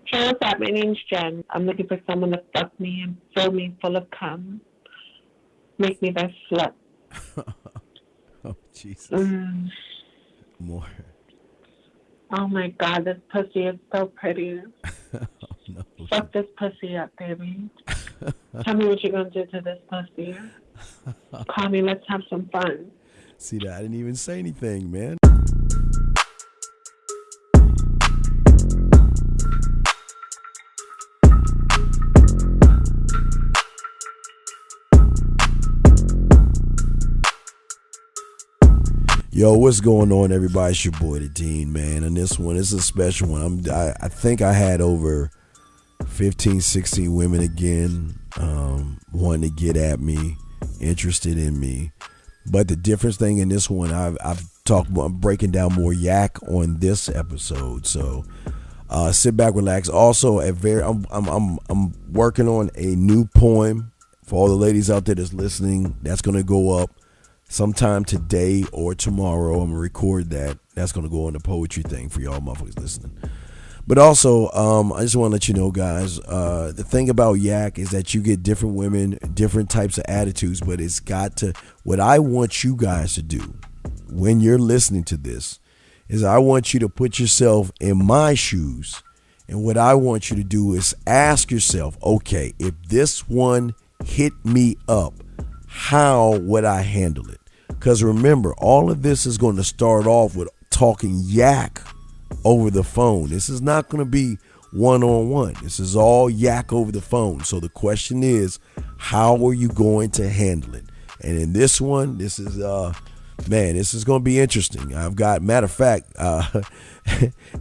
Hey, what's up? My name's Jen. I'm looking for someone to fuck me and fill me full of cum. Make me that slut. Oh Jesus. Mm. More. Oh my god, this pussy is so pretty. Oh no. Fuck this pussy up, baby. Tell me what you're gonna do to this pussy. Call me, let's have some fun. See that? I didn't even say anything, man. Yo, what's going on, everybody? It's your boy, the Dean, man. And this one is a special one. I think I had over 15, 16 women again wanting to get at me, interested in me. But the difference thing in this one, I've talked about, I'm breaking down more yak on this episode. So sit back, relax. Also, I'm working on a new poem for all the ladies out there that's listening. That's gonna go up sometime today or tomorrow. I'm gonna record that. That's gonna go on the poetry thing for y'all motherfuckers listening. But also, I just want to let you know, guys, the thing about yak is that you get different women, different types of attitudes, but it's got to, what I want you guys to do when you're listening to this is I want you to put yourself in my shoes. And what I want you to do is ask yourself, okay, if this one hit me up, how would I handle it? Because remember, all of this is going to start off with talking yak over the phone. This is not going to be one-on-one. This is all yak over the phone. So the question is, how are you going to handle it? And in this one, this is this is going to be interesting. I've got, matter of fact,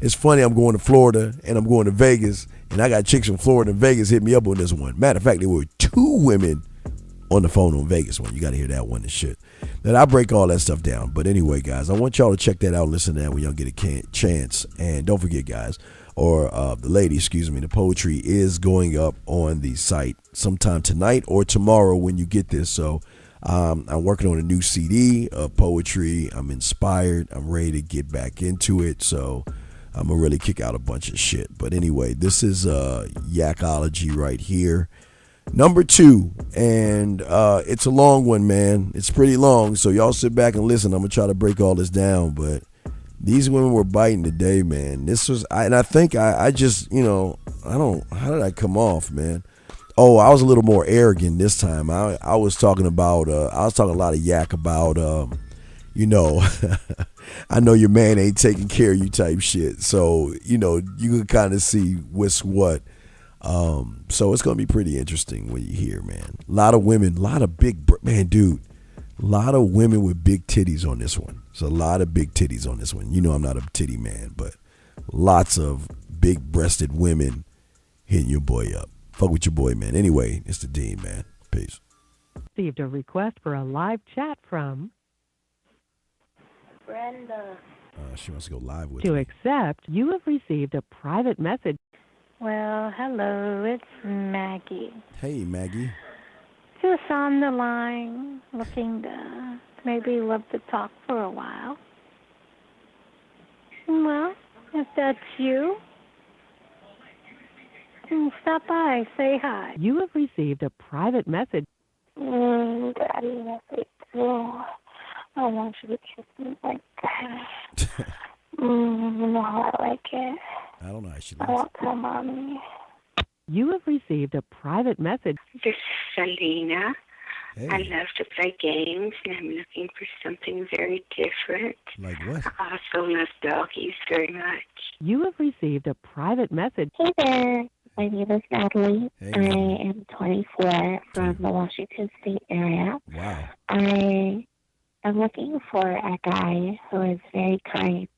it's funny, I'm going to Florida and I'm going to Vegas, and I got chicks from Florida and Vegas hit me up on this one. Matter of fact, there were 2 women on the phone on Vegas one. You got to hear that one and shit. Then I break all that stuff down. But anyway, guys, I want y'all to check that out. Listen to that when y'all get a chance. And don't forget, guys, or the lady, excuse me, the poetry is going up on the site sometime tonight or tomorrow when you get this. So I'm working on a new CD of poetry. I'm inspired. I'm ready to get back into it. So I'm going to really kick out a bunch of shit. But anyway, this is Yackology right here. Number 2, and it's a long one, man. It's pretty long, so y'all sit back and listen. I'm gonna try to break all this down, but these women were biting today, man. This was, I think I just, how did I come off, man? Oh, I was a little more arrogant this time. I was talking about, I was talking a lot of yak about, I know your man ain't taking care of you type shit. So, you can kind of see what's what. So it's going to be pretty interesting when you hear, man. A lot of women, a lot of man, dude, a lot of women with big titties on this one. There's a lot of big titties on this one. You know I'm not a titty man, but lots of big-breasted women hitting your boy up. Fuck with your boy, man. Anyway, it's the Dean, man. Peace. Received a request for a live chat from Brenda. She wants to go live with To me. accept, you have received a private message. Well, hello, it's Maggie. Hey, Maggie. Just on the line, looking to maybe love to talk for a while. Well, if that's you, stop by, say hi. You have received a private message. Daddy, message. Oh, I want you to kiss me like that. You know how I like it. I don't know how she I likes want to, mommy. You have received a private message. This is Selena. it. I Hey, love to play games, and I'm looking for something very different. like what? I also love doggies very much. You have received a private message. Hey there, my name is Natalie. Hey, I Natalie. am 24 from the Washington State area. Wow. I am looking for a guy who is very kind,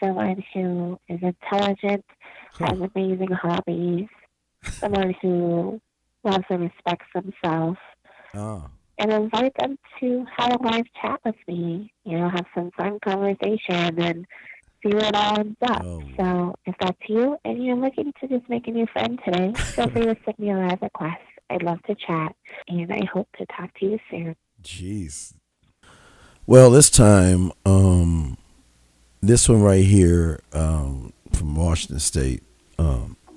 someone who is intelligent, has amazing hobbies, someone who loves and respects themselves, Oh, and invite them to have a live chat with me, have some fun conversation and see where it all ends up. Oh. So if that's you and you're looking to just make a new friend today, feel free to send me a live request. I'd love to chat, and I hope to talk to you soon. jeez. Well, this time, this one right here from Washington State,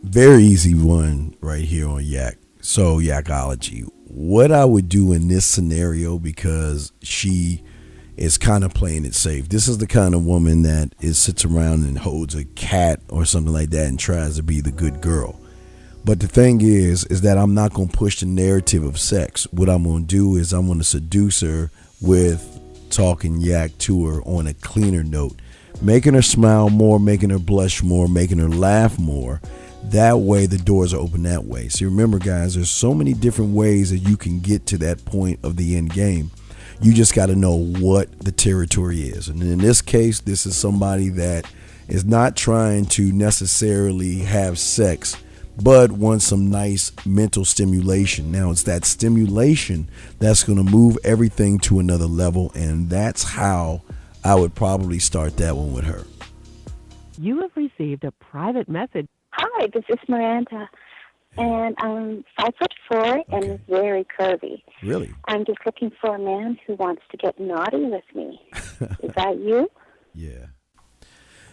Very easy one right here on Yak. So Yackology. What I would do in this scenario, because she is kind of playing it safe. This is the kind of woman that sits around and holds a cat or something like that and tries to be the good girl. But the thing is that I'm not going to push the narrative of sex. What I'm going to do is I'm going to seduce her with talking yak to her on a cleaner note, making her smile more, making her blush more, making her laugh more. That way the doors are open that way. So remember, guys, there's so many different ways that you can get to that point of the end game. You just got to know what the territory is. And in this case, this is somebody that is not trying to necessarily have sex, but wants some nice mental stimulation. Now, it's that stimulation that's going to move everything to another level. And that's how I would probably start that one with her. You have received a private message. Hi, this is Miranda, and I'm 5'4" and very curvy. Really? I'm just looking for a man who wants to get naughty with me. Is that you? Yeah.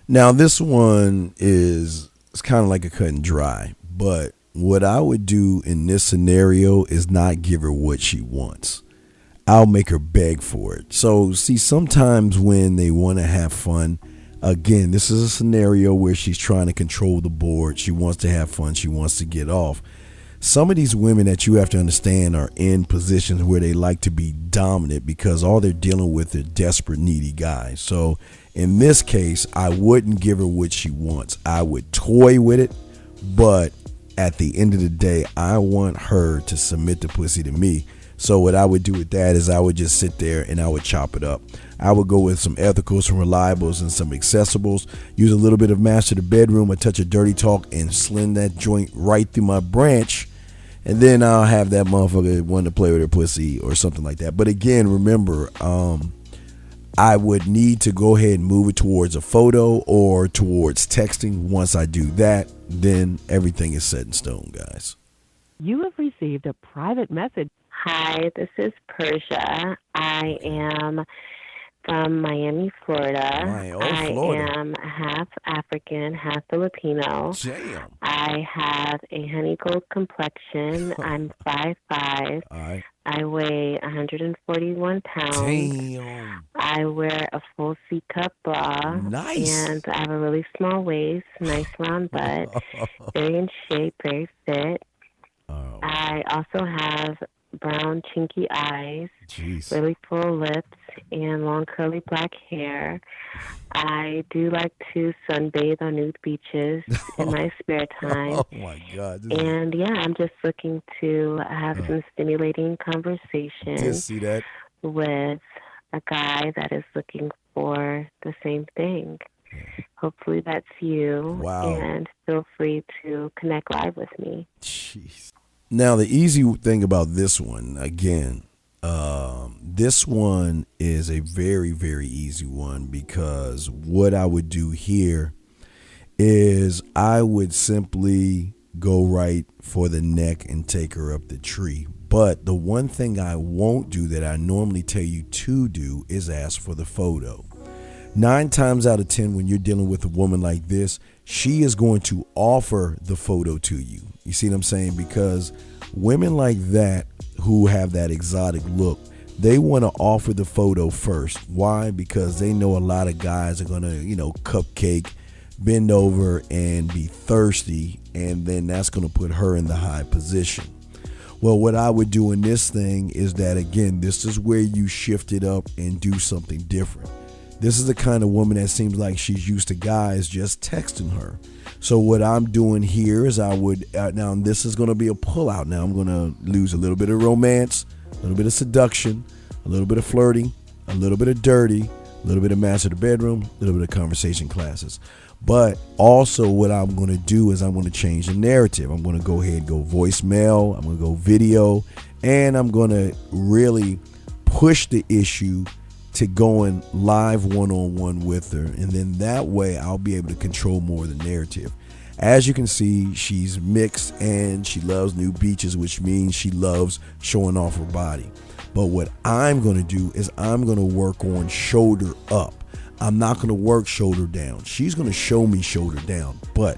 Now, this one is kind of like a cut and dry, but what I would do in this scenario is not give her what she wants. I'll make her beg for it. So, see, sometimes when they want to have fun, again, this is a scenario where she's trying to control the board. She wants to have fun. She wants to get off. Some of these women that you have to understand are in positions where they like to be dominant because all they're dealing with are desperate, needy guys. So in this case, I wouldn't give her what she wants. I would toy with it, but at the end of the day, I want her to submit the pussy to me. So what I would do with that is I would just sit there and I would chop it up. I would go with some ethicals, some reliables, and some accessibles. Use a little bit of master the bedroom, a touch of dirty talk, and sling that joint right through my branch. And then I'll have that motherfucker want to play with her pussy or something like that. But again, remember, I would need to go ahead and move it towards a photo or towards texting. Once I do that, then everything is set in stone, guys. You have received a private message. Hi, this is Persia. I am from Miami, Florida. Florida. I am half African, half Filipino. Damn. I have a honey gold complexion. I'm 5'5". All right. I weigh 141 pounds. Damn. I wear a full C-cup bra. Nice. And I have a really small waist, nice round butt, very in shape, very fit. Oh. I also have brown chinky eyes, Jeez. really full lips, and long curly black hair. I do like to sunbathe on nude beaches in my spare time. Oh my God. And yeah, I'm just looking to have some stimulating conversation Just see that. with a guy that is looking for the same thing. Hopefully that's you. Wow. And feel free to connect live with me. Jeez. Now, the easy thing about this one, again, this one is a very, very easy one, because what I would do here is I would simply go right for the neck and take her up the tree. But the one thing I won't do that I normally tell you to do is ask for the photo. 9 times out of 10, when you're dealing with a woman like this, she is going to offer the photo to you. You see what I'm saying? Because women like that who have that exotic look, they want to offer the photo first. Why? Because they know a lot of guys are going to, cupcake, bend over, and be thirsty. And then that's going to put her in the high position. Well, what I would do in this thing is that, again, this is where you shift it up and do something different. This is the kind of woman that seems like she's used to guys just texting her. So what I'm doing here is I would, now this is going to be a pullout. Now I'm going to lose a little bit of romance, a little bit of seduction, a little bit of flirting, a little bit of dirty, a little bit of master the bedroom, a little bit of conversation classes. But also what I'm going to do is I'm going to change the narrative. I'm going to go ahead and go voicemail. I'm going to go video, and I'm going to really push the issue to going live one-on-one with her, and then that way I'll be able to control more of the narrative. As you can see, she's mixed and she loves new beaches, which means she loves showing off her body. But what I'm going to do is I'm going to work on shoulder up. I'm not going to work shoulder down. She's going to show me shoulder down. But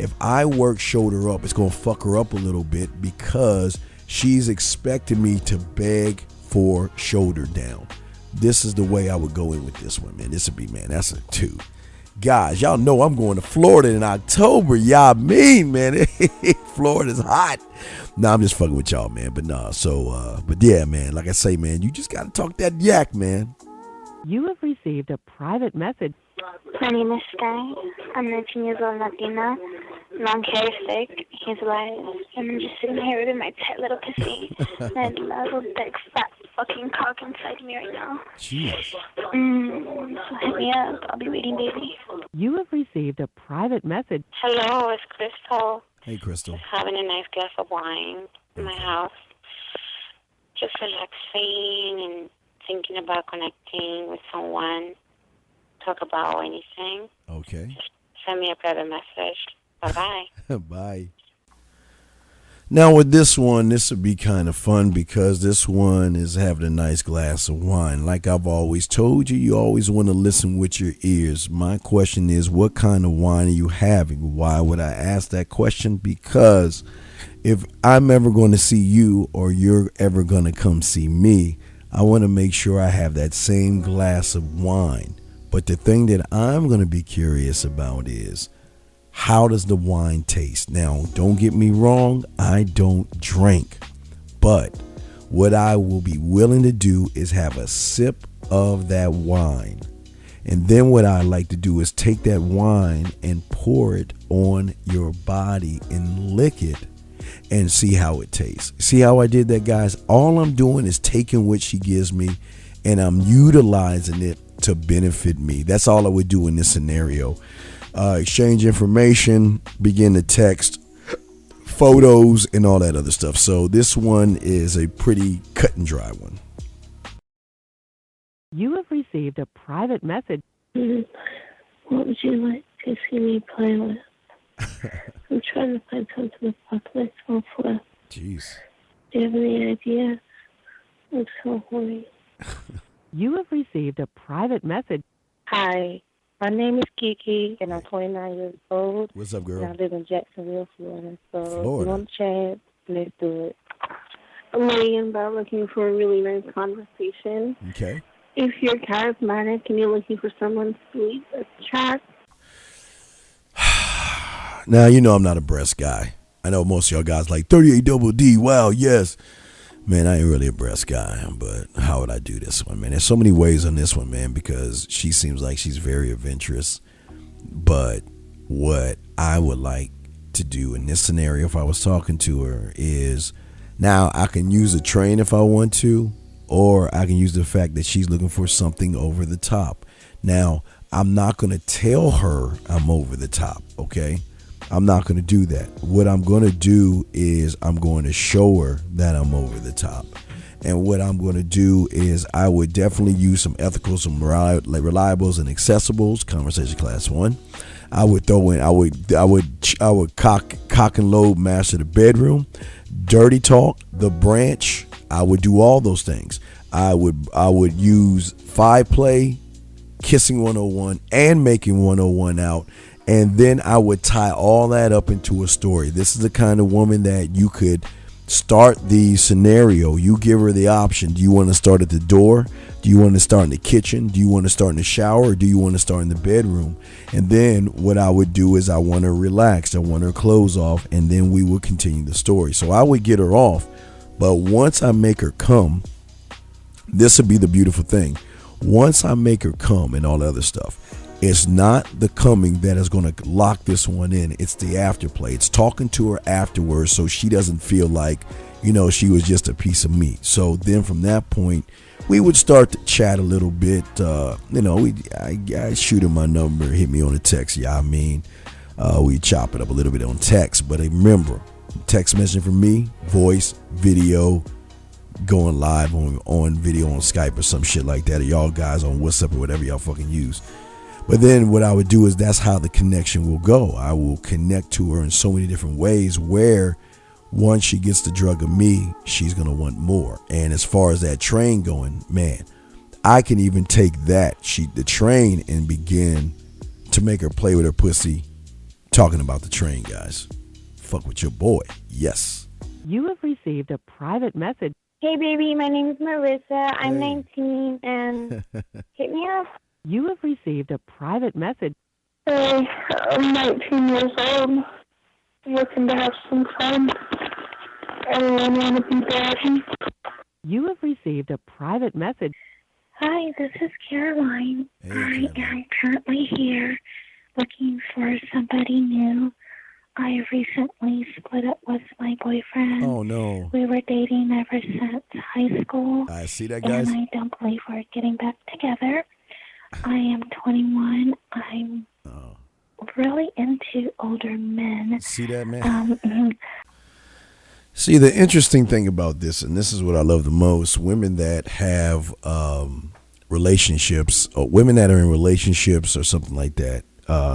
If I work shoulder up, it's going to fuck her up a little bit because she's expecting me to beg for shoulder down. This is the way I would go in with this one, man. This would be, man, that's a 2. Guys, y'all know I'm going to Florida in October. Y'all mean, man. Florida's hot. Nah, I'm just fucking with y'all, man. But nah, but yeah, man, like I say, man, you just got to talk that yak, man. You have received a private message. My name is Sky. I'm 19 years old, Latina. Long hair, thick. He's alive. And I'm just sitting here with my tight little pussy. And a little big fat fucking cock inside me right now. Jeez. So hit me up. I'll be waiting, baby. You have received a private message. Hello, it's Crystal. Hey, Crystal. Just having a nice glass of wine in my house. Just relaxing and thinking about connecting with someone. Talk about anything. Okay. Just send me a private message. Bye-bye. Bye. Now with this one, this would be kind of fun because this one is having a nice glass of wine. Like I've always told you, you always want to listen with your ears. My question is, what kind of wine are you having? Why would I ask that question? Because if I'm ever going to see you or you're ever going to come see me, I want to make sure I have that same glass of wine. But the thing that I'm going to be curious about is, how does the wine taste? Now, don't get me wrong, I don't drink. But what I will be willing to do is have a sip of that wine. And then what I like to do is take that wine and pour it on your body and lick it and see how it tastes. See how I did that, guys? All I'm doing is taking what she gives me and I'm utilizing it to benefit me. That's all I would do in this scenario. Exchange information, begin to text, photos, and all that other stuff. So this one is a pretty cut and dry one. You have received a private message. What would you like to see me play with? I'm trying to find something to fuck myself with. Jeez. Do you have any idea? I'm so horny. You have received a private message. Hi, my name is Kiki, and I'm 29 years old. What's up, girl? And I live in Jacksonville, Florida. So if Florida. you want to chat, let's do it. I'm Megan, but I'm looking for a really nice conversation. Okay. If you're charismatic and you're looking for someone sweet, let's chat. Now, you know I'm not a breast guy. I know most of y'all guys like 38 double D. Wow, yes. Man, I ain't really a breast guy, but how would I do this one, man? There's so many ways on this one, man, because she seems like she's very adventurous. But what I would like to do in this scenario, if I was talking to her, is now I can use a train if I want to, or I can use the fact that she's looking for something over the top. Now, I'm not going to tell her I'm over the top, okay? I'm not going to do that. What I'm going to do is I'm going to show her that I'm over the top. And what I'm going to do is I would definitely use some ethical, some reliables and accessibles, conversation class 1. I would throw in, I would cock and load master the bedroom, dirty talk, the branch. I would do all those things. I would use 5-play, kissing 101 and making 101 out. And then I would tie all that up into a story. This is the kind of woman that you could start the scenario. You give her the option. Do you want to start at the door? Do you want to start in the kitchen? Do you want to start in the shower? Or do you want to start in the bedroom? And then what I would do is I want her relaxed. I want her clothes off. And then we would continue the story. So I would get her off. But once I make her come, this would be the beautiful thing. Once I make her come and all the other stuff, it's not the coming that is going to lock this one in. It's the afterplay. It's talking to her afterwards so she doesn't feel like, she was just a piece of meat. So then from that point, we would start to chat a little bit. I shoot her my number, hit me on a text. We chop it up a little bit on text. But remember, text messaging from me, voice, video, going live on video on Skype or some shit like that. Or y'all guys on WhatsApp or whatever y'all fucking use. But then what I would do is that's how the connection will go. I will connect to her in so many different ways where once she gets the drug of me, she's going to want more. And as far as that train going, man, I can even take the train and begin to make her play with her pussy talking about the train, guys. Fuck with your boy. Yes. You have received a private message. Hey, baby, my name is Marissa. I'm Hey. 19, and hit me up. You have received a private message. Hey, I'm 19 years old. Looking to have some fun. Everyone want to be daddy. You have received a private message. Hi, this is Caroline. Hey, I Caroline. am currently here looking for somebody new. I recently split up with my boyfriend. Oh, no. We were dating ever since high school, I see that, guys. and I don't believe we're getting back together. I am 21. I'm Oh. really into older men. See that, man? Um, See, the interesting thing about this, and this is what I love the most, women that have relationships, or women that are in relationships or something like that,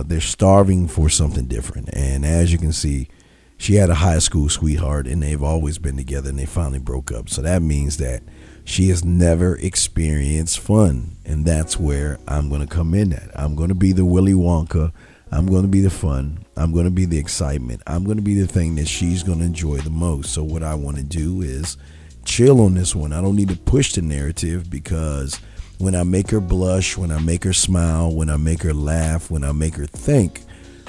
they're starving for something different. And as you can see, she had a high school sweetheart, and they've always been together, and they finally broke up. So that means that she has never experienced fun, and that's where I'm going to come in at. I'm going to be the Willy Wonka. I'm going to be the fun. I'm going to be the excitement. I'm going to be the thing that she's going to enjoy the most. So what I want to do is chill on this one. I don't need to push the narrative, because when I make her blush, when I make her smile, when I make her laugh, when I make her think,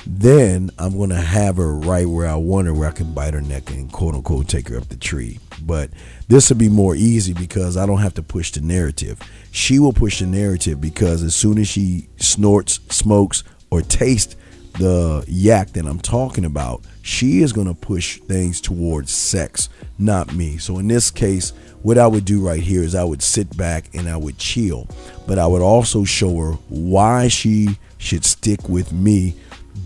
then I'm going to have her right where I want her, where I can bite her neck and quote unquote take her up the tree. But this will be more easy because I don't have to push the narrative. She will push the narrative, because as soon as she snorts, smokes, or taste the yak that I'm talking about, she is going to push things towards sex, not me. So in this case, what I would do right here is I would sit back and I would chill, but I would also show her why she should stick with me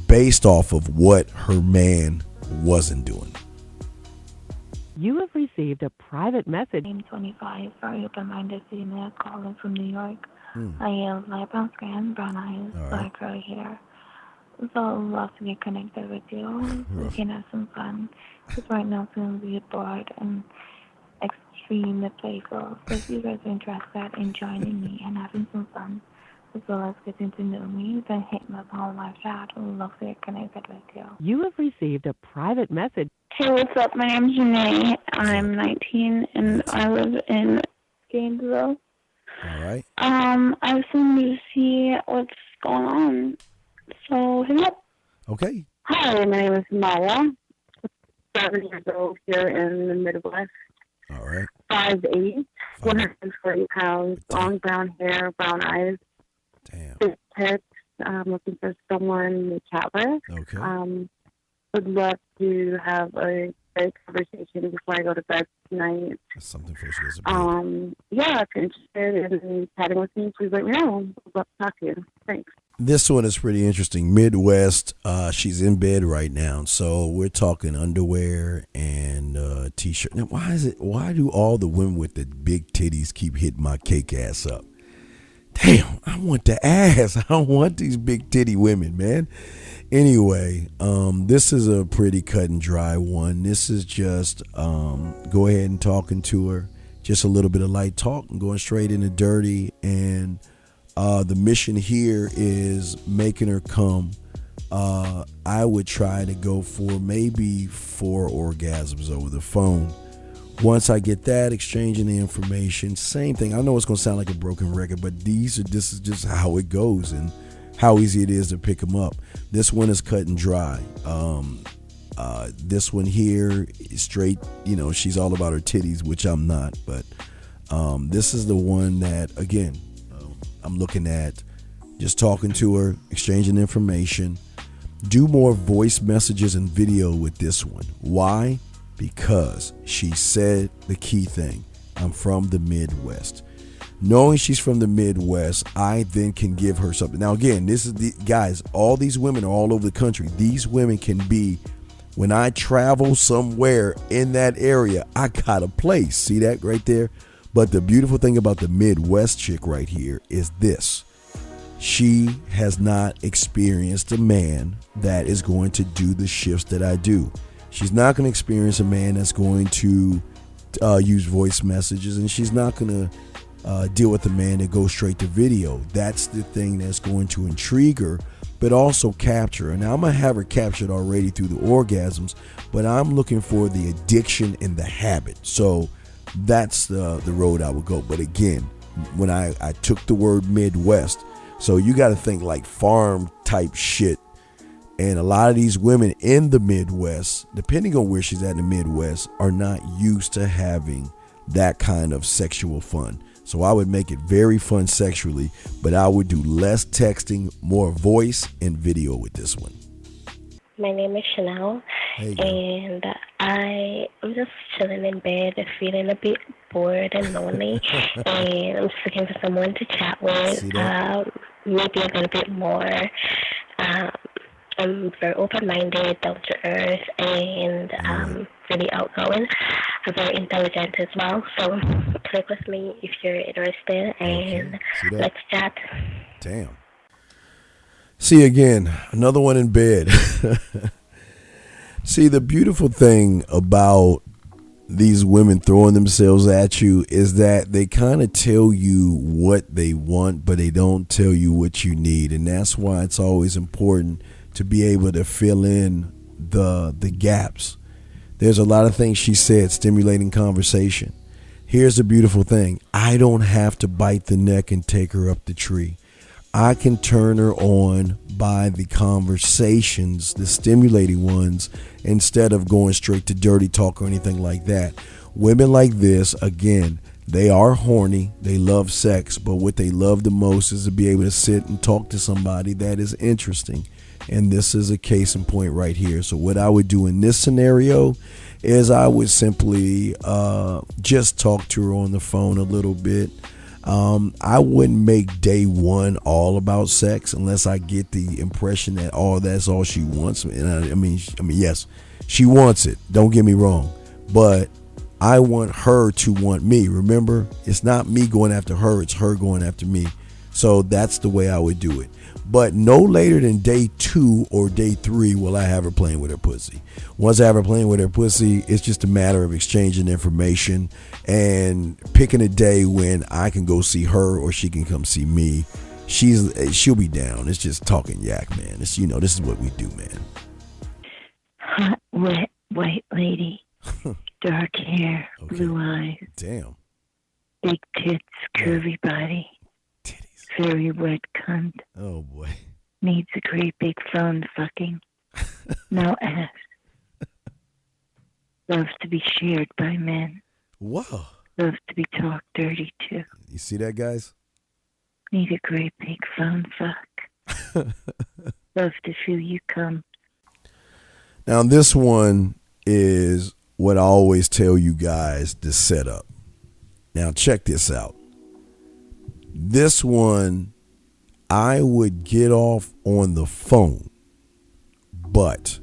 based off of what her man wasn't doing. You have received a private message. I'm 25, very open-minded female calling from New York. I have light brown skin, brown eyes, All right. black curly hair. So I'd love to get connected with you. We can have some fun. Because right now I'm feeling really bored and extremely playful. So if you guys are interested in joining me and having some fun, as well as getting to know me, then hit me up on live chat. I'd love to get connected with you. You have received a private message. Hey, what's up? My name's Janae. I'm 19 and I live in Gainesville. All right. I just wanted to see what's going on. So hit me up. Okay. Hi, my name is Maya. 7 years old here in the Midwest. All right. 5'8", 140 pounds, long brown hair, brown eyes, Damn. big tits. I'm looking for someone to chat with. Okay. Would love to have a great conversation before I go to bed tonight. That's something for she doesn't. Yeah, if you're interested in chatting with me, please let me know. I'd love to talk to you. Thanks. This one is pretty interesting. Midwest. She's in bed right now, so we're talking underwear and t-shirt. Now, why do all the women with the big titties keep hitting my cake ass up? Damn, I want the ass. I don't want these big titty women, man. Anyway, this is a pretty cut and dry one. This is just go ahead and talking to her, just a little bit of light talk and going straight into dirty. And the mission here is making her come. I would try to go for maybe 4 orgasms over the phone. Once I get that, exchanging the information, same thing. I know it's going to sound like a broken record, but this is just how it goes and how easy it is to pick them up. This one is cut and dry. This one here is straight, she's all about her titties, which I'm not, but this is the one that, again, I'm looking at just talking to her, exchanging information. Do more voice messages and video with this one. Why? Because she said the key thing. I'm from the Midwest. Knowing she's from the Midwest, I then can give her something. Now, again, this is the guys, all these women are all over the country. These women can be, when I travel somewhere in that area, I got a place. See that right there? But the beautiful thing about the Midwest chick right here is this. She has not experienced a man that is going to do the shifts that I do. She's not going to experience a man that's going to use voice messages, and she's not going to deal with a man that goes straight to video. That's the thing that's going to intrigue her. but also capture her. Now I'm gonna have her captured already through the orgasms, but I'm looking for the addiction and the habit. So that's the road I would go. But again, when I took the word Midwest, so you got to think like farm type shit. And a lot of these women in the Midwest, depending on where she's at in the Midwest, are not used to having that kind of sexual fun. So I would make it very fun sexually, but I would do less texting, more voice and video with this one. My name is Chanel, and I'm just chilling in bed, feeling a bit bored and lonely, and I'm just looking for someone to chat with, maybe a little bit more. I'm very open-minded, down-to-earth, and really outgoing. I'm very intelligent as well, so click with me if you're interested, and let's chat. Damn. See, again, another one in bed. See, the beautiful thing about these women throwing themselves at you is that they kind of tell you what they want, but they don't tell you what you need. And that's why it's always important to be able to fill in the gaps. There's a lot of things she said, stimulating conversation. Here's the beautiful thing. I don't have to bite the neck and take her up the tree. I can turn her on by the conversations, the stimulating ones, instead of going straight to dirty talk or anything like that. Women like this, again, they are horny. They love sex, but what they love the most is to be able to sit and talk to somebody that is interesting. And this is a case in point right here. So what I would do in this scenario is I would simply just talk to her on the phone a little bit. I wouldn't make day one all about sex unless I get the impression that that's all she wants. And I mean, yes, she wants it. Don't get me wrong, but I want her to want me. Remember, it's not me going after her; it's her going after me. So that's the way I would do it. But no later than day 2 or day 3 will I have her playing with her pussy. Once I have her playing with her pussy, it's just a matter of exchanging information and picking a day when I can go see her or she can come see me. She'll be down. It's just talking yak, man. It's, this is what we do, man. Hot, wet, white lady. Dark hair, blue eyes. Damn. Big tits, curvy body. Very wet cunt. Oh boy. Needs a great big phone fucking. No ass. Loves to be shared by men. Whoa. Loves to be talked dirty to. You see that, guys? Need a great big phone fuck. Loves to feel you come. Now this one is what I always tell you guys to set up. Now check this out. This one, I would get off on the phone, but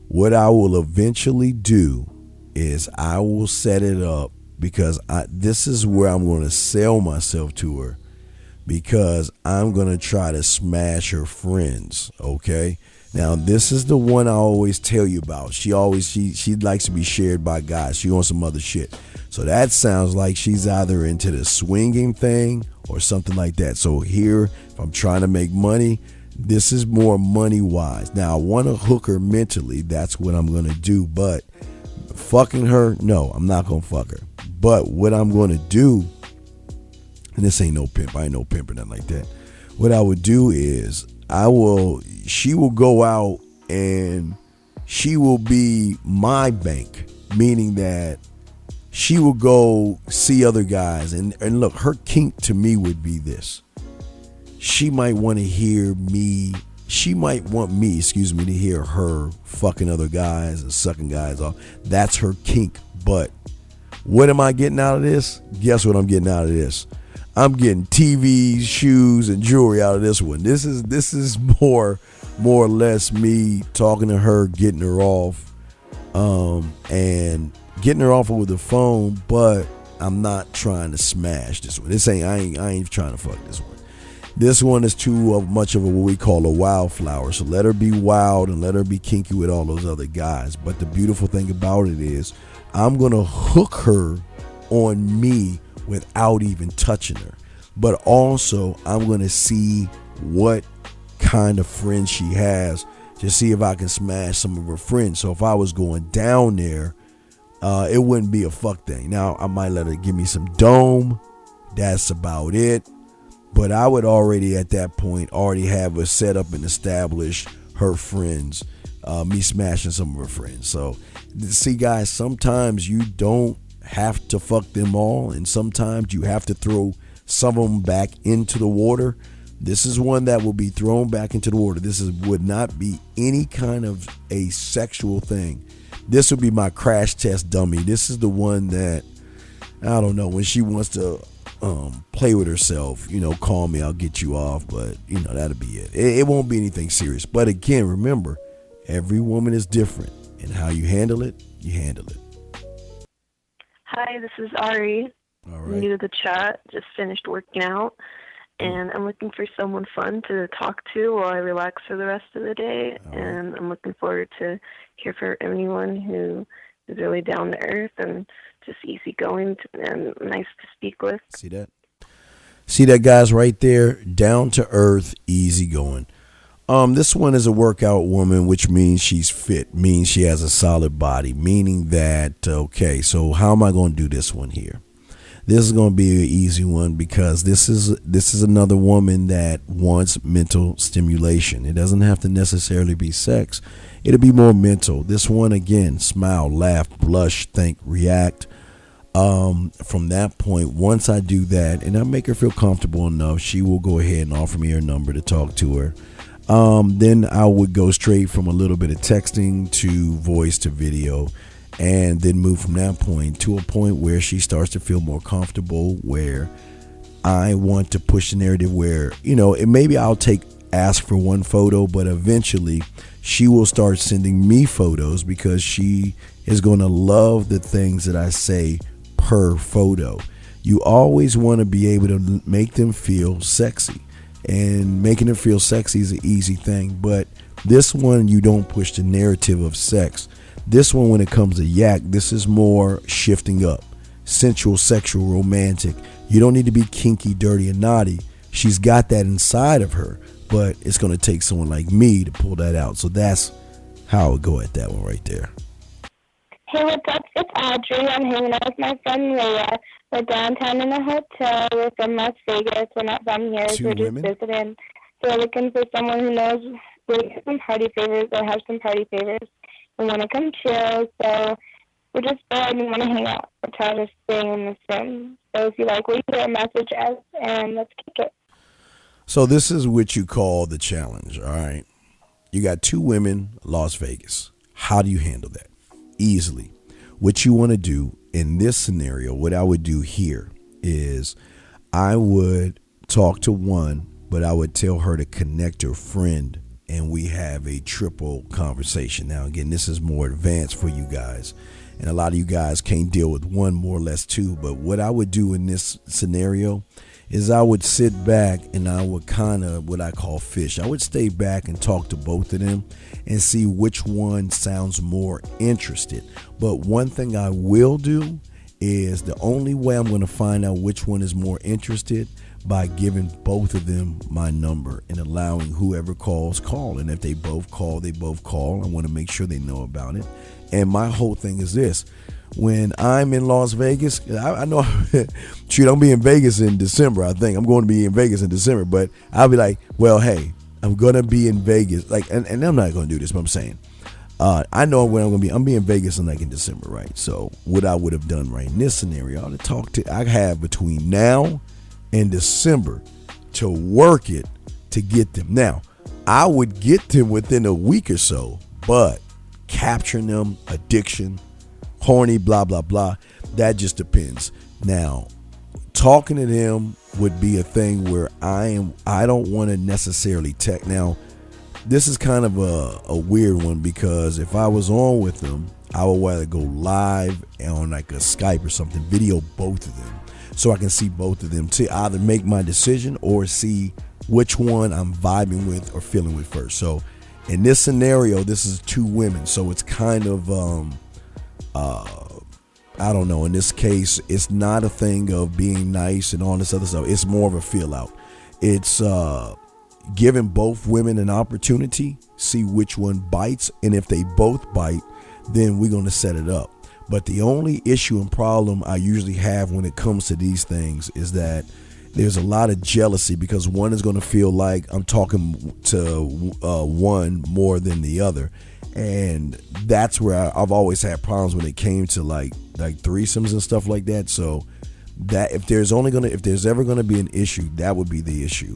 what I will eventually do is I will set it up because this is where I'm going to sell myself to her, because I'm going to try to smash her friends, okay? Now, this is the one I always tell you about. She likes to be shared by guys. She wants some other shit. So that sounds like she's either into the swinging thing or something like that. So here, if I'm trying to make money, this is more money wise. Now, I want to hook her mentally. That's what I'm going to do. But fucking her, no, I'm not going to fuck her. But what I'm going to do, and this ain't no pimp. I ain't no pimp or nothing like that. What I would do is she will go out and she will be my bank, meaning that she will go see other guys. And look, her kink to me would be this. She might want me, to hear her fucking other guys and sucking guys off. That's her kink. But what am I getting out of this? Guess what I'm getting out of this? I'm getting TVs, shoes, and jewelry out of this one. This is more or less me talking to her, getting her off, and getting her off with the phone. But I'm not trying to smash this one. I ain't trying to fuck this one. This one is too much of what we call a wildflower. So let her be wild and let her be kinky with all those other guys. But the beautiful thing about it is I'm gonna hook her on me without even touching her. But also I'm going to see what kind of friends she has to see if I can smash some of her friends. So if I was going down there, it wouldn't be a fuck thing. Now, I might let her give me some dome. That's about it. But I would already at that point already have her set up and establish her friends, me smashing some of her friends. So see, guys, sometimes you don't have to fuck them all, and sometimes you have to throw some of them back into the water. This is one that will be thrown back into the water. Would not be any kind of a sexual thing. This would be my crash test dummy. This is the one that, I don't know, when she wants to play with herself, call me, I'll get you off, but that'll be it. It won't be anything serious. But again, remember, every woman is different, and how you handle it, you handle it. Hi, this is Ari. All right. New to the chat, just finished working out, and I'm looking for someone fun to talk to while I relax for the rest of the day. All right. And I'm looking forward to hear from anyone who is really down to earth and just easygoing and nice to speak with. See that, guys, right there? Down to earth, easygoing. This one is a workout woman, which means she's fit, means she has a solid body, meaning that, okay, so how am I going to do this one here? This is going to be an easy one because this is another woman that wants mental stimulation. It doesn't have to necessarily be sex. It'll be more mental. This one, again, smile, laugh, blush, think, react. From that point, once I do that and I make her feel comfortable enough, she will go ahead and offer me her number to talk to her. Then I would go straight from a little bit of texting to voice to video, and then move from that point to a point where she starts to feel more comfortable, where I want to push the narrative where, maybe I'll ask for one photo, but eventually she will start sending me photos because she is going to love the things that I say per photo. You always want to be able to make them feel sexy, and making them feel sexy is an easy thing, but this one, you don't push the narrative of sex. This one, when it comes to yak, this is more shifting up. Sensual, sexual, romantic. You don't need to be kinky, dirty, and naughty. She's got that inside of her, but it's going to take someone like me to pull that out. So that's how I would go at that one right there. Hey, what's up? It's Audrey. I'm hanging out with my friend Leah. We're downtown in a hotel. We're from Las Vegas. We're not from here. Two We're just women? visiting. So we're looking for someone who knows some party favors or have some party favors. We want to come chill, so we're just bored and want to hang out. We're tired of staying in this room. So if you like what you hear, message us, and let's kick it. So this is what you call the challenge, all right? You got two women, Las Vegas. How do you handle that? Easily. What you want to do in this scenario, what I would do here is I would talk to one, but I would tell her to connect her friend, and we have a triple conversation. Now, again, this is more advanced for you guys, and a lot of you guys can't deal with one, more or less two. But what I would do in this scenario is I would sit back and I would kind of what I call fish. I would stay back and talk to both of them and see which one sounds more interested. But one thing I will do is the only way I'm going to find out which one is more interested by giving both of them my number and allowing whoever calls call. And if they both call, they both call. I want to make sure they know about it. And my whole thing is this. When I'm in Las Vegas, I know, shoot, I'm be in Vegas in December, I think. I'm going to be in Vegas in December, but I'll be like, well, hey, I'm going to be in Vegas. Like, and I'm not going to do this, but I'm saying, I know where I'm going to be. I'm be in Vegas in December, right? So what I would have done right in this scenario, I have between now and December to work it to get them. Now, I would get them within a week or so, but capturing them, addiction, horny, blah, blah, blah, that just depends. Now, talking to them would be a thing where I don't want to necessarily text. Now, this is kind of a weird one because if I was on with them, I would rather go live on like a Skype or something, video both of them, so I can see both of them to either make my decision or see which one I'm vibing with or feeling with first. So in this scenario, this is two women, so it's kind of I don't know. In this case, it's not a thing of being nice and all this other stuff. It's more of a feel out. It's giving both women an opportunity, see which one bites, and if they both bite, then we're going to set it up. But the only issue and problem I usually have when it comes to these things is that there's a lot of jealousy, because one is going to feel like I'm talking to one more than the other. And that's where I've always had problems when it came to like threesomes and stuff like that. So that if there's ever going to be an issue, that would be the issue.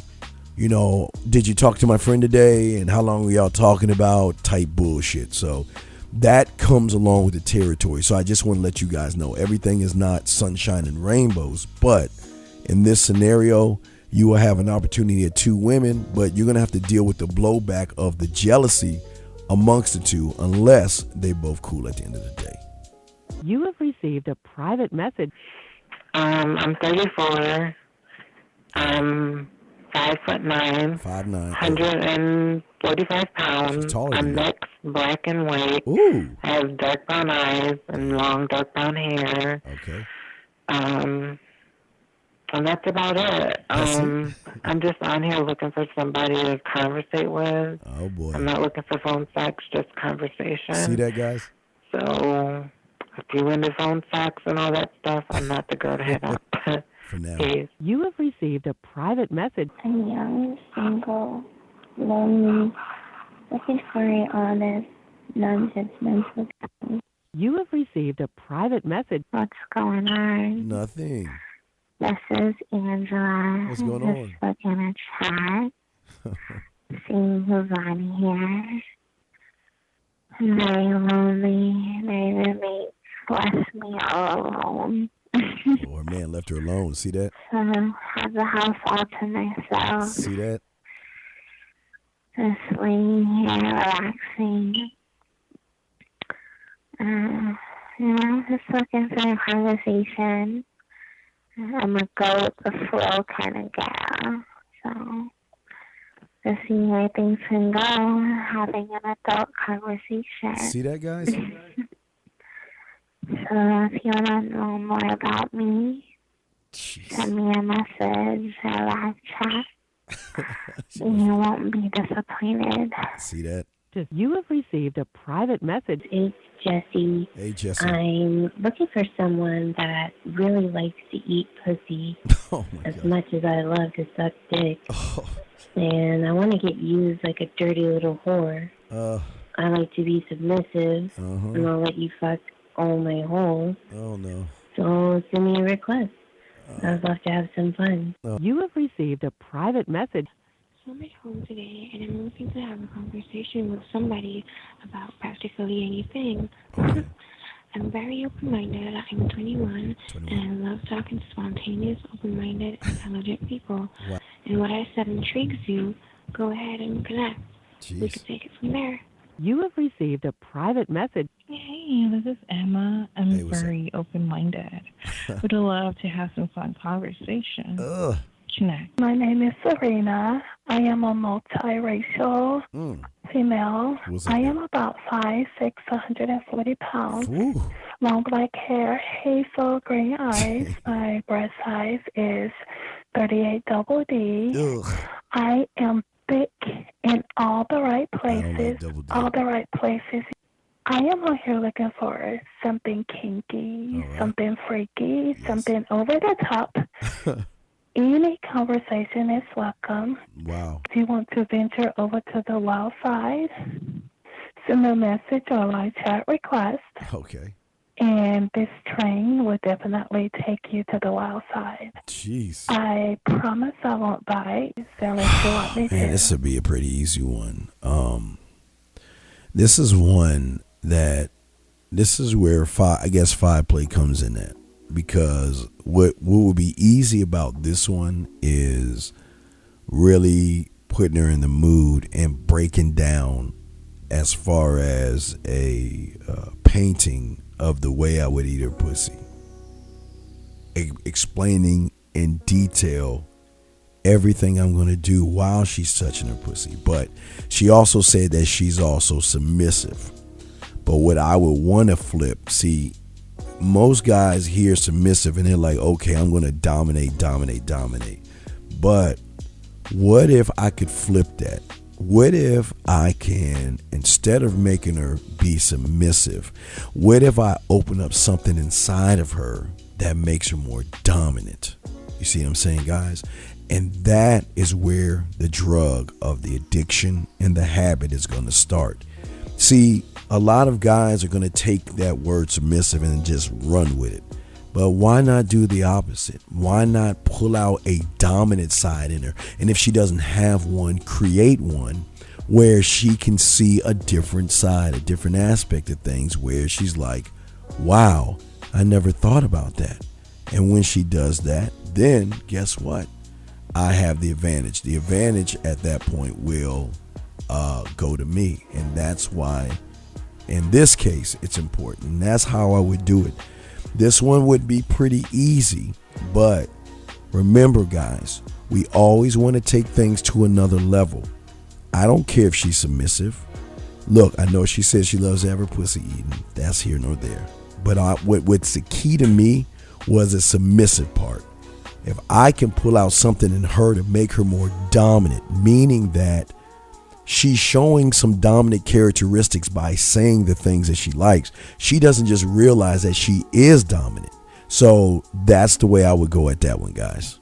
You know, did you talk to my friend today? And how long were y'all talking about? Type bullshit. So that comes along with the territory. So I just want to let you guys know everything is not sunshine and rainbows, but in this scenario, you will have an opportunity at two women, but you're going to have to deal with the blowback of the jealousy amongst the two, unless they both cool at the end of the day. You have received a private message. I'm 34. I'm 5'9", 145 pounds. I'm mixed, black and white. Ooh. I have dark brown eyes and long dark brown hair. Okay. And that's about it. I'm just on here looking for somebody to conversate with. Oh, boy. I'm not looking for phone sex, just conversation. See that, guys? So, if you into phone sex and all that stuff, I'm not the girl to hit up. For now. Peace. You have received a private message. I'm young, single, lonely, looking for an honest, non-judgmental guy. You have received a private message. What's going on? Nothing. This is Angela. What's going on? Just looking at chat, seeing who's on here. I'm very lonely. My roommate left me all alone. Or a man left her alone. See that? So I have the house all to myself. See that? Just laying here, relaxing. Just looking for a conversation. I'm a go with the flow kind of gal. So, to see where things can go, having an adult conversation. See that, guys? So, if you want to know more about me, send me a message, a live chat, and you won't be disappointed. See that? You have received a private message. It's Jessie. Hey, Jessie. I'm looking for someone that really likes to eat pussy as much as I love to suck dick. Oh. And I want to get used like a dirty little whore. I like to be submissive, and I'll let you fuck all my holes. Oh, no. So send me a request. I'd love to have some fun. You have received a private message. So I'm at home today, and I'm looking to have a conversation with somebody about practically anything. Okay. I'm very open-minded. I'm 21, and I love talking to spontaneous, open-minded, intelligent people. Wow. And what I said intrigues you, go ahead and connect. Jeez. We can take it from there. You have received a private message. Hey, this is Emma. I'm very open-minded. Would love to have some fun conversation. Connect. My name is Serena. I am a multiracial female. I am about 5'6", 140 pounds. Ooh. Long black hair, hazel green eyes. My breast size is 38 double D. Ugh. I am thick in all the right places. All the right places. I am out here looking for something kinky, something freaky, something over the top. Any conversation is welcome. Wow. If you want to venture over to the wild side, send a message or live chat request. Okay. And this train will definitely take you to the wild side. Jeez. I promise I won't bite. So let's do what we do. Man, this would be a pretty easy one. This is one that, this is where five play comes in at. Because what would be easy about this one is really putting her in the mood and breaking down as far as a painting of the way I would eat her pussy. Explaining in detail everything I'm going to do while she's touching her pussy. But she also said that she's also submissive. But what I would want to flip, see, most guys hear submissive and they're like, okay, I'm going to dominate. But What if I could flip that? What if I can, instead of making her be submissive, what if I open up something inside of her that makes her more dominant? You see what I'm saying, guys? And that is where the drug of the addiction and the habit is going to start. See, a lot of guys are going to take that word submissive and just run with it. But why not do the opposite? Why not pull out a dominant side in her? And if she doesn't have one, create one where she can see a different side, a different aspect of things, where she's like, wow, I never thought about that. And when she does that, then guess what? I have the advantage. The advantage at that point will go to me. And that's why, in this case, it's important. And that's how I would do it. This one would be pretty easy, but remember, guys, we always want to take things to another level. I don't care if she's submissive. Look, I know she says she loves ever pussy eating. That's here nor there. But what's the key to me was the submissive part. If I can pull out something in her to make her more dominant, meaning that she's showing some dominant characteristics by saying the things that she likes. She doesn't just realize that she is dominant. So that's the way I would go at that one, guys.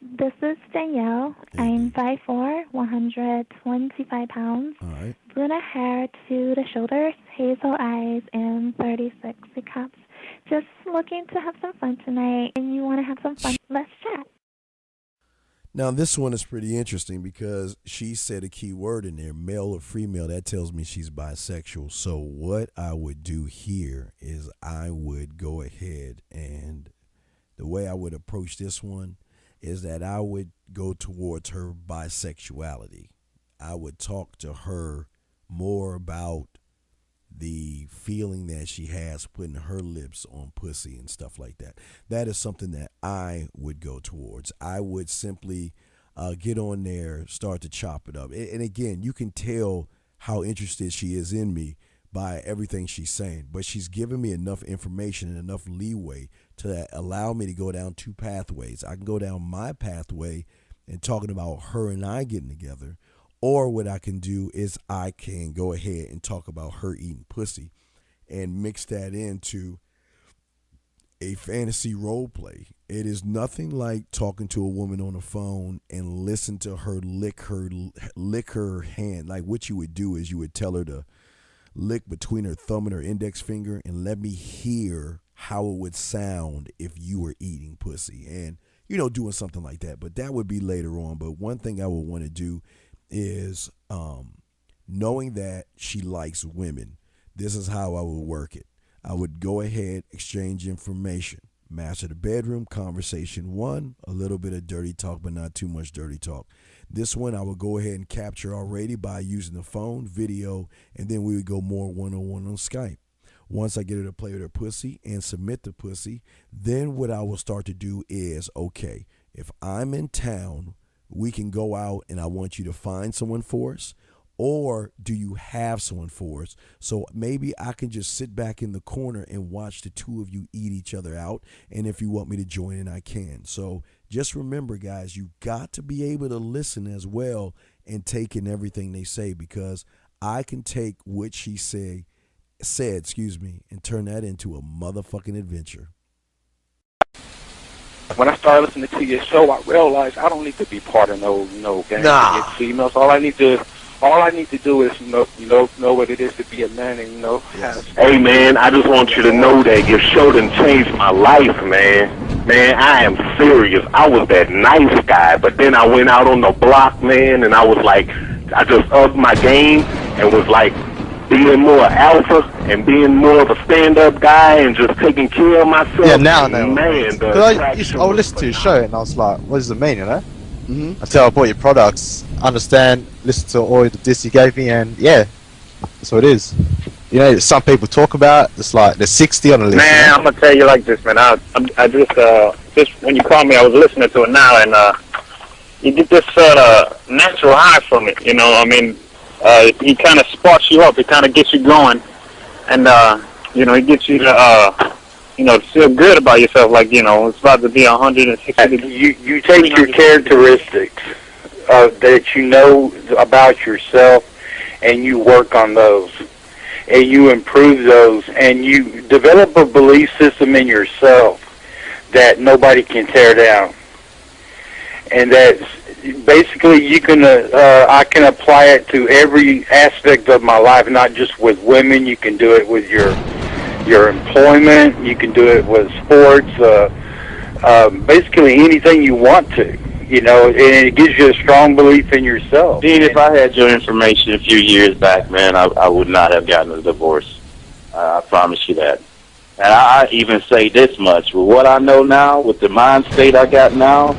This is Danielle. I'm 5'4", 125 pounds. All right. Brunette hair to the shoulders, hazel eyes, and 36 cups. Just looking to have some fun tonight, and you want to have some fun. Let's chat. Now, this one is pretty interesting because she said a key word in there, male or female. That tells me she's bisexual. So what I would do here is I would go ahead, and the way I would approach this one is that I would go towards her bisexuality. I would talk to her more about the feeling that she has putting her lips on pussy and stuff like that. That is something that I would go towards. I would simply get on there, start to chop it up. And again, you can tell how interested she is in me by everything she's saying, but she's given me enough information and enough leeway to allow me to go down two pathways. I can go down my pathway and talking about her and I getting together, or what I can do is I can go ahead and talk about her eating pussy and mix that into a fantasy role play. It is nothing like talking to a woman on the phone and listen to her lick her hand. Like what you would do is you would tell her to lick between her thumb and her index finger and let me hear how it would sound if you were eating pussy, and doing something like that. But that would be later on. But one thing I would want to do is knowing that she likes women. This is how I would work it. I would go ahead, exchange information, master the bedroom, conversation one, a little bit of dirty talk, but not too much dirty talk. This one I would go ahead and capture already by using the phone, video, and then we would go more one-on-one on Skype. Once I get her to play with her pussy and submit the pussy, then what I will start to do is, okay, if I'm in town, we can go out and I want you to find someone for us, or do you have someone for us? So maybe I can just sit back in the corner and watch the two of you eat each other out, and if you want me to join in, I can. So just remember, guys, you got to be able to listen as well and take in everything they say, because I can take what she said, and turn that into a motherfucking adventure. When I started listening to your show, I realized I don't need to be part of no gang to get females. All I need to do is know what it is to be a man, and Hey man, I just want you to know that your show done changed my life, man. Man, I am serious. I was that nice guy, but then I went out on the block, man, and I was like, I just upped my game and was like being more alpha and being more of a stand-up guy and just taking care of myself. Yeah, now I know. Man, I would listen to your show and I was like, what does it mean, Until I bought your products, understand, listen to all the diss you gave me, and yeah, that's what it is. Some people talk about it's like there's 60 on the list. Man, I'm gonna tell you like this, man. I just when you called me, I was listening to it now, and you get this natural high from it. He kind of sparks you up. It kind of gets you going, and it gets you to feel good about yourself. Like it's about to be 160. You take your characteristics that you know about yourself, and you work on those, and you improve those, and you develop a belief system in yourself that nobody can tear down, and that's basically you can I can apply it to every aspect of my life, not just with women. You can do it with your employment. You can do it with sports. Basically anything you want to, and it gives you a strong belief in yourself. Dean, if I had your information a few years back, man, I would not have gotten a divorce. I promise you that. And I even say this much: with what I know now, with the mind state I got now,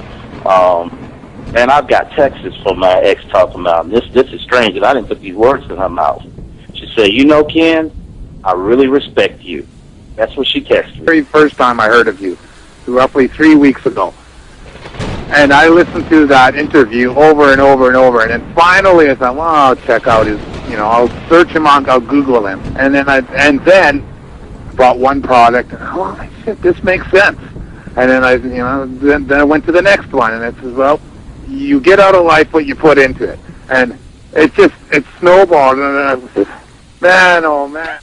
and I've got texts from my ex talking about this is strange, and I didn't put these words in her mouth. She said, Ken, I really respect you. That's what she texted me. The very first time I heard of you, roughly 3 weeks ago. And I listened to that interview over and over and over, and then finally I thought, well, I'll check out his, I'll search him on, I'll Google him. And then I bought one product, and oh shit, this makes sense. And then then I went to the next one, and it says, well, you get out of life what you put into it. And it snowballed, and then man, oh man.